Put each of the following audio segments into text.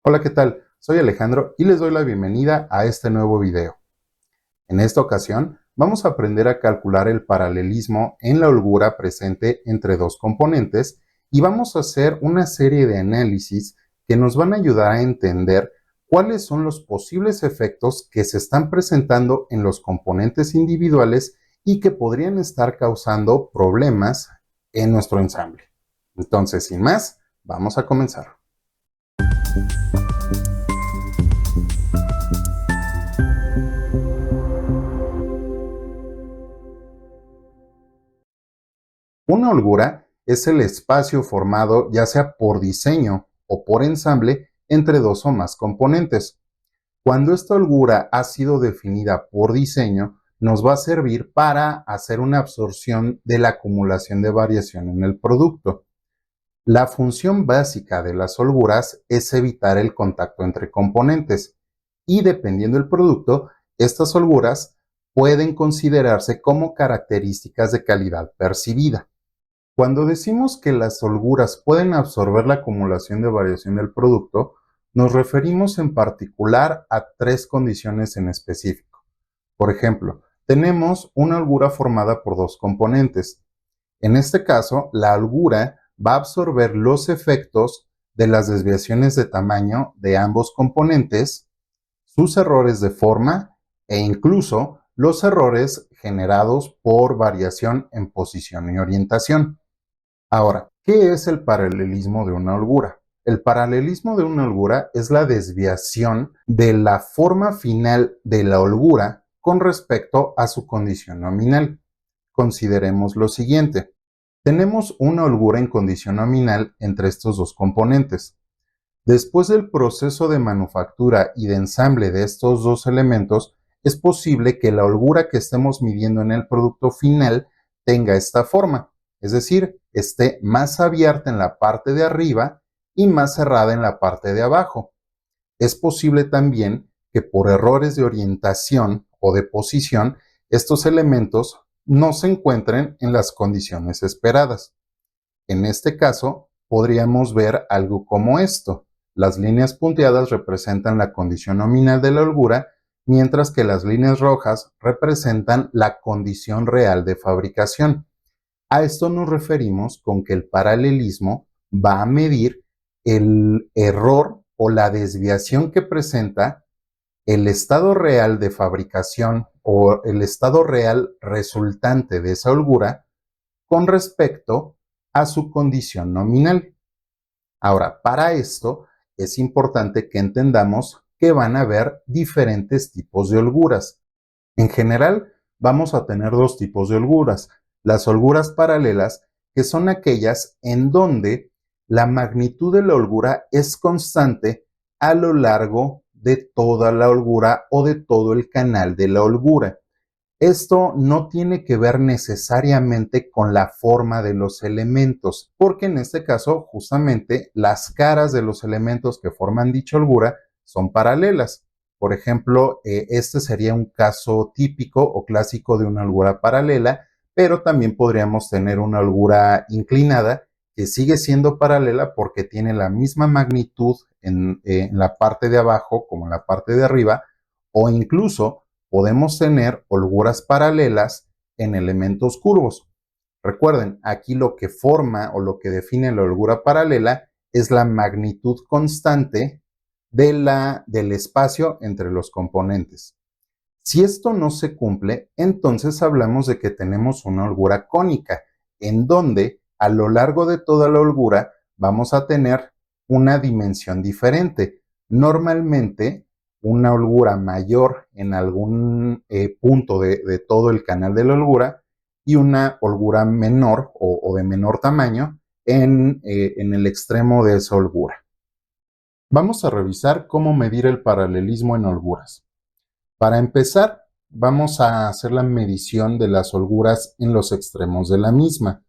Hola, ¿qué tal? Soy Alejandro y les doy la bienvenida a este nuevo video. En esta ocasión vamos a aprender a calcular el paralelismo en la holgura presente entre dos componentes y vamos a hacer una serie de análisis que nos van a ayudar a entender cuáles son los posibles efectos que se están presentando en los componentes individuales y que podrían estar causando problemas en nuestro ensamble. Entonces, sin más, vamos a comenzar. Una holgura es el espacio formado ya sea por diseño o por ensamble entre dos o más componentes. Cuando esta holgura ha sido definida por diseño, nos va a servir para hacer una absorción de la acumulación de variación en el producto. La función básica de las holguras es evitar el contacto entre componentes y dependiendo del producto, estas holguras pueden considerarse como características de calidad percibida. Cuando decimos que las holguras pueden absorber la acumulación de variación del producto, nos referimos en particular a tres condiciones en específico. Por ejemplo, tenemos una holgura formada por dos componentes. En este caso, la holgura va a absorber los efectos de las desviaciones de tamaño de ambos componentes, sus errores de forma e incluso los errores generados por variación en posición y orientación. Ahora, ¿qué es el paralelismo de una holgura? El paralelismo de una holgura es la desviación de la forma final de la holgura con respecto a su condición nominal. Consideremos lo siguiente. Tenemos una holgura en condición nominal entre estos dos componentes. Después del proceso de manufactura y de ensamble de estos dos elementos, es posible que la holgura que estemos midiendo en el producto final tenga esta forma. Es decir, esté más abierta en la parte de arriba y más cerrada en la parte de abajo. Es posible también que por errores de orientación o de posición, estos elementos no se encuentren en las condiciones esperadas. En este caso, podríamos ver algo como esto. Las líneas punteadas representan la condición nominal de la holgura, mientras que las líneas rojas representan la condición real de fabricación. A esto nos referimos con que el paralelismo va a medir el error o la desviación que presenta el estado real de fabricación o el estado real resultante de esa holgura con respecto a su condición nominal. Ahora, para esto es importante que entendamos que van a haber diferentes tipos de holguras. En general, vamos a tener dos tipos de holguras. Las holguras paralelas, que son aquellas en donde la magnitud de la holgura es constante a lo largo de toda la holgura o de todo el canal de la holgura. Esto no tiene que ver necesariamente con la forma de los elementos, porque en este caso justamente las caras de los elementos que forman dicha holgura son paralelas. Por ejemplo, este sería un caso típico o clásico de una holgura paralela, pero también podríamos tener una holgura inclinada que sigue siendo paralela porque tiene la misma magnitud en la parte de abajo como en la parte de arriba, o incluso podemos tener holguras paralelas en elementos curvos. Recuerden, aquí lo que forma o lo que define la holgura paralela es la magnitud constante del espacio entre los componentes. Si esto no se cumple, entonces hablamos de que tenemos una holgura cónica, en donde a lo largo de toda la holgura vamos a tener una dimensión diferente. Normalmente, una holgura mayor en algún punto de todo el canal de la holgura y una holgura menor o de menor tamaño en el extremo de esa holgura. Vamos a revisar cómo medir el paralelismo en holguras. Para empezar, vamos a hacer la medición de las holguras en los extremos de la misma.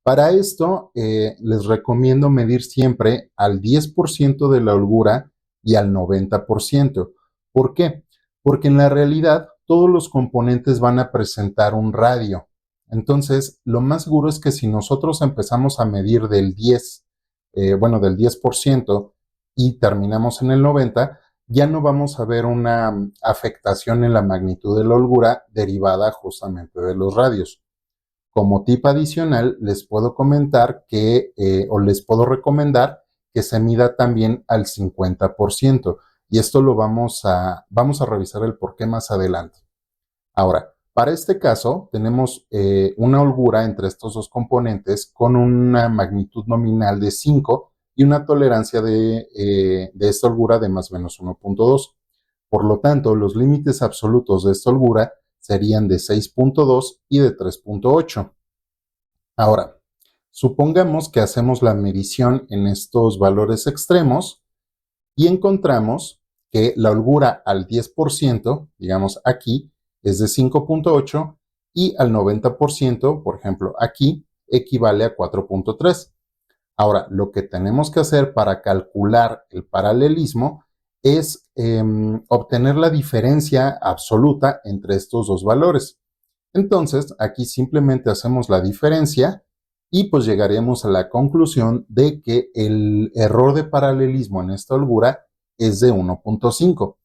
Para esto, les recomiendo medir siempre al 10% de la holgura y al 90%. ¿Por qué? Porque en la realidad todos los componentes van a presentar un radio. Entonces, lo más seguro es que si nosotros empezamos a medir del 10% y terminamos en el 90, ya no vamos a ver una afectación en la magnitud de la holgura derivada justamente de los radios. Como tip adicional, les puedo comentar que, o les puedo recomendar que se mida también al 50%. Y esto lo vamos a revisar el por qué más adelante. Ahora, para este caso, tenemos una holgura entre estos dos componentes con una magnitud nominal de 5 y una tolerancia de esta holgura de más o menos 1.2. Por lo tanto, los límites absolutos de esta holgura serían de 6.2 y de 3.8. Ahora, supongamos que hacemos la medición en estos valores extremos y encontramos que la holgura al 10%, digamos aquí, es de 5.8 y al 90%, por ejemplo, aquí, equivale a 4.3. Ahora, lo que tenemos que hacer para calcular el paralelismo es obtener la diferencia absoluta entre estos dos valores. Entonces, aquí simplemente hacemos la diferencia y pues llegaremos a la conclusión de que el error de paralelismo en esta holgura es de 1.5.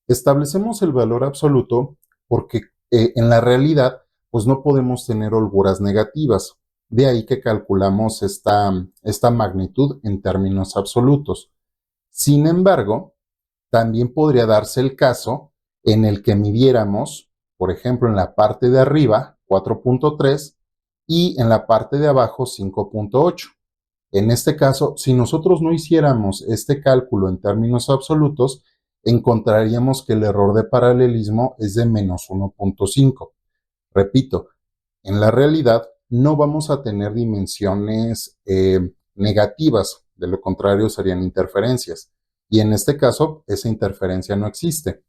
Establecemos el valor absoluto porque en la realidad pues no podemos tener holguras negativas. De ahí que calculamos esta magnitud en términos absolutos. Sin embargo, también podría darse el caso en el que midiéramos, por ejemplo, en la parte de arriba 4.3 y en la parte de abajo 5.8. En este caso, si nosotros no hiciéramos este cálculo en términos absolutos, encontraríamos que el error de paralelismo es de menos 1.5. Repito, en la realidad no vamos a tener dimensiones negativas, de lo contrario serían interferencias. Y en este caso, esa interferencia no existe.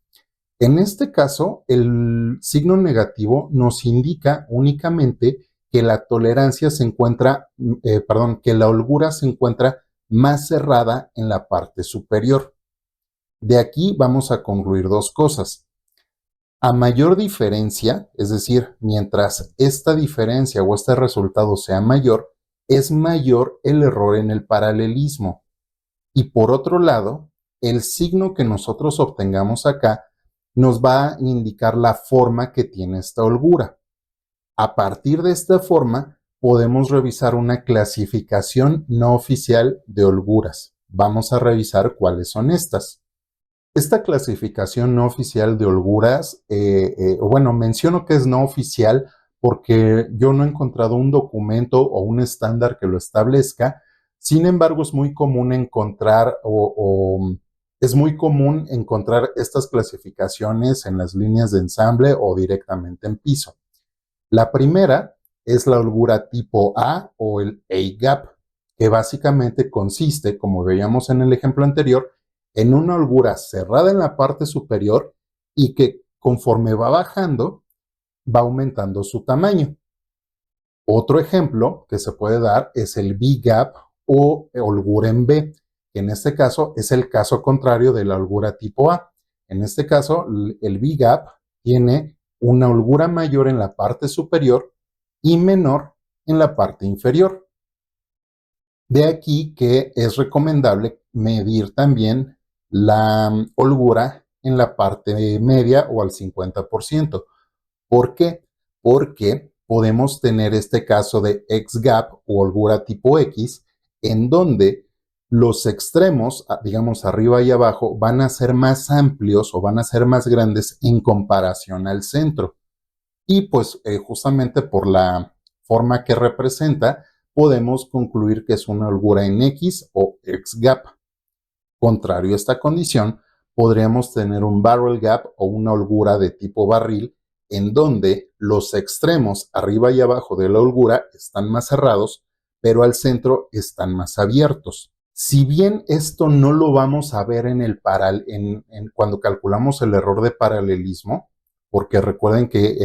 En este caso, el signo negativo nos indica únicamente que la tolerancia se encuentra, que la holgura se encuentra más cerrada en la parte superior. De aquí vamos a concluir dos cosas. A mayor diferencia, es decir, mientras esta diferencia o este resultado sea mayor, es mayor el error en el paralelismo. Y por otro lado, el signo que nosotros obtengamos acá nos va a indicar la forma que tiene esta holgura. A partir de esta forma, podemos revisar una clasificación no oficial de holguras. Vamos a revisar cuáles son estas. Esta clasificación no oficial de holguras, menciono que es no oficial porque yo no he encontrado un documento o un estándar que lo establezca. Sin embargo, es muy común encontrar estas clasificaciones en las líneas de ensamble o directamente en piso. La primera es la holgura tipo A o el A-gap, que básicamente consiste, como veíamos en el ejemplo anterior, en una holgura cerrada en la parte superior y que conforme va bajando, va aumentando su tamaño. Otro ejemplo que se puede dar es el B-gap o holgura en B, que en este caso es el caso contrario de la holgura tipo A. En este caso, el B-gap tiene una holgura mayor en la parte superior y menor en la parte inferior. De aquí que es recomendable medir también la holgura en la parte media o al 50%. ¿Por qué? Porque podemos tener este caso de X-gap o holgura tipo X, en donde los extremos, digamos arriba y abajo, van a ser más amplios o van a ser más grandes en comparación al centro. Y pues justamente por la forma que representa, podemos concluir que es una holgura en X o X-gap. Contrario a esta condición, podríamos tener un barrel gap o una holgura de tipo barril, en donde los extremos arriba y abajo de la holgura están más cerrados, pero al centro están más abiertos. Si bien esto no lo vamos a ver cuando calculamos el error de paralelismo, porque recuerden que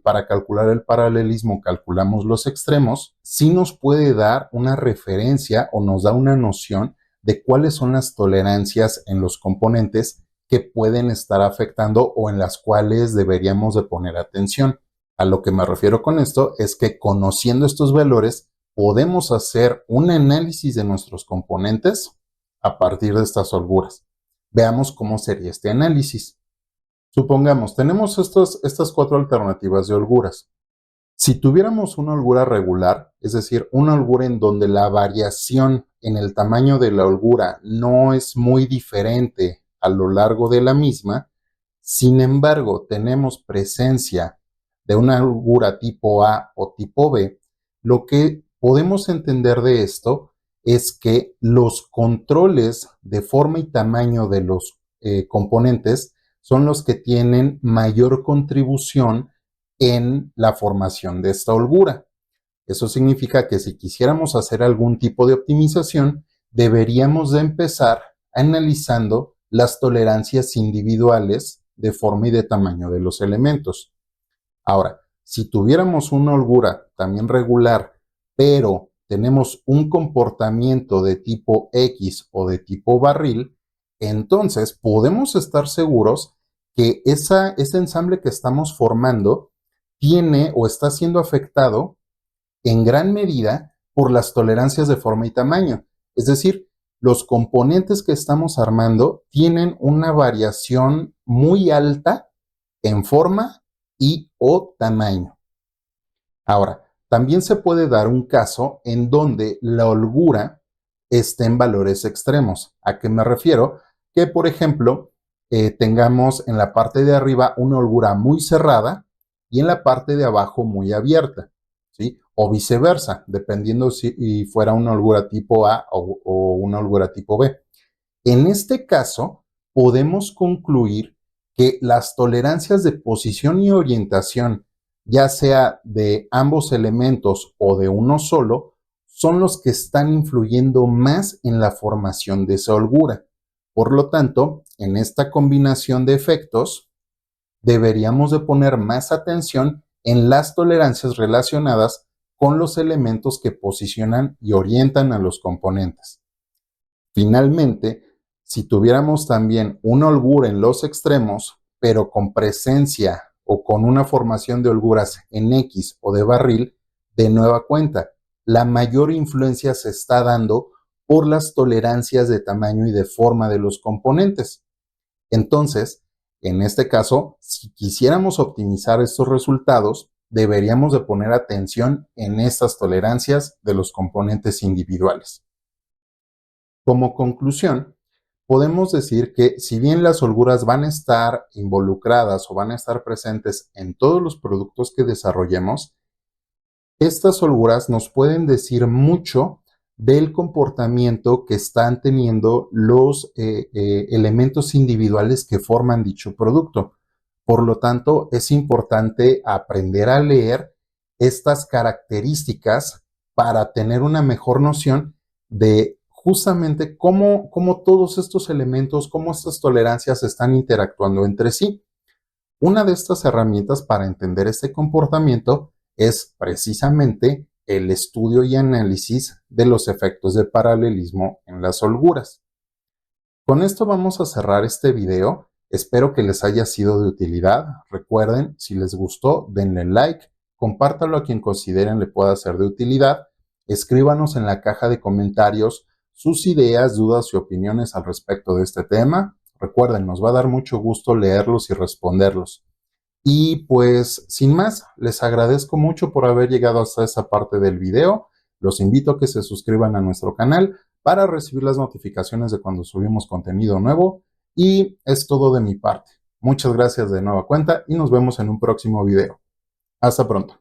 para calcular el paralelismo calculamos los extremos, sí nos puede dar una referencia o nos da una noción de cuáles son las tolerancias en los componentes que pueden estar afectando o en las cuales deberíamos de poner atención. A lo que me refiero con esto es que conociendo estos valores podemos hacer un análisis de nuestros componentes, a partir de estas holguras. Veamos cómo sería este análisis. Supongamos, tenemos estas 4 alternativas de holguras. Si tuviéramos una holgura regular, es decir, una holgura en donde la variación en el tamaño de la holgura no es muy diferente a lo largo de la misma, sin embargo, tenemos presencia de una holgura tipo A o tipo B, lo que podemos entender de esto es que los controles de forma y tamaño de los componentes son los que tienen mayor contribución en la formación de esta holgura. Eso significa que si quisiéramos hacer algún tipo de optimización, deberíamos de empezar analizando las tolerancias individuales de forma y de tamaño de los elementos. Ahora, si tuviéramos una holgura también regular, pero tenemos un comportamiento de tipo X o de tipo barril, entonces podemos estar seguros que ese ensamble que estamos formando tiene o está siendo afectado en gran medida por las tolerancias de forma y tamaño. Es decir, los componentes que estamos armando tienen una variación muy alta en forma y o tamaño. Ahora, también se puede dar un caso en donde la holgura esté en valores extremos. ¿A qué me refiero? Que, por ejemplo, tengamos en la parte de arriba una holgura muy cerrada y en la parte de abajo muy abierta, ¿sí? O viceversa, dependiendo si fuera una holgura tipo A o una holgura tipo B. En este caso, podemos concluir que las tolerancias de posición y orientación, ya sea de ambos elementos o de uno solo, son los que están influyendo más en la formación de esa holgura. Por lo tanto, en esta combinación de efectos, deberíamos de poner más atención en las tolerancias relacionadas con los elementos que posicionan y orientan a los componentes. Finalmente, si tuviéramos también una holgura en los extremos, pero con presencia o con una formación de holguras en X o de barril, de nueva cuenta, la mayor influencia se está dando por las tolerancias de tamaño y de forma de los componentes. Entonces, en este caso, si quisiéramos optimizar estos resultados, deberíamos de poner atención en estas tolerancias de los componentes individuales. Como conclusión, podemos decir que si bien las holguras van a estar involucradas o van a estar presentes en todos los productos que desarrollemos, estas holguras nos pueden decir mucho del comportamiento que están teniendo los elementos individuales que forman dicho producto. Por lo tanto, es importante aprender a leer estas características para tener una mejor noción de justamente cómo todos estos elementos, cómo estas tolerancias están interactuando entre sí. Una de estas herramientas para entender este comportamiento es precisamente el estudio y análisis de los efectos de paralelismo en las holguras. Con esto vamos a cerrar este video. Espero que les haya sido de utilidad. Recuerden, si les gustó, denle like, compártanlo a quien consideren le pueda ser de utilidad. Escríbanos en la caja de comentarios sus ideas, dudas y opiniones al respecto de este tema. Recuerden, nos va a dar mucho gusto leerlos y responderlos. Y pues, sin más, les agradezco mucho por haber llegado hasta esa parte del video. Los invito a que se suscriban a nuestro canal para recibir las notificaciones de cuando subimos contenido nuevo. Y es todo de mi parte. Muchas gracias de nueva cuenta y nos vemos en un próximo video. Hasta pronto.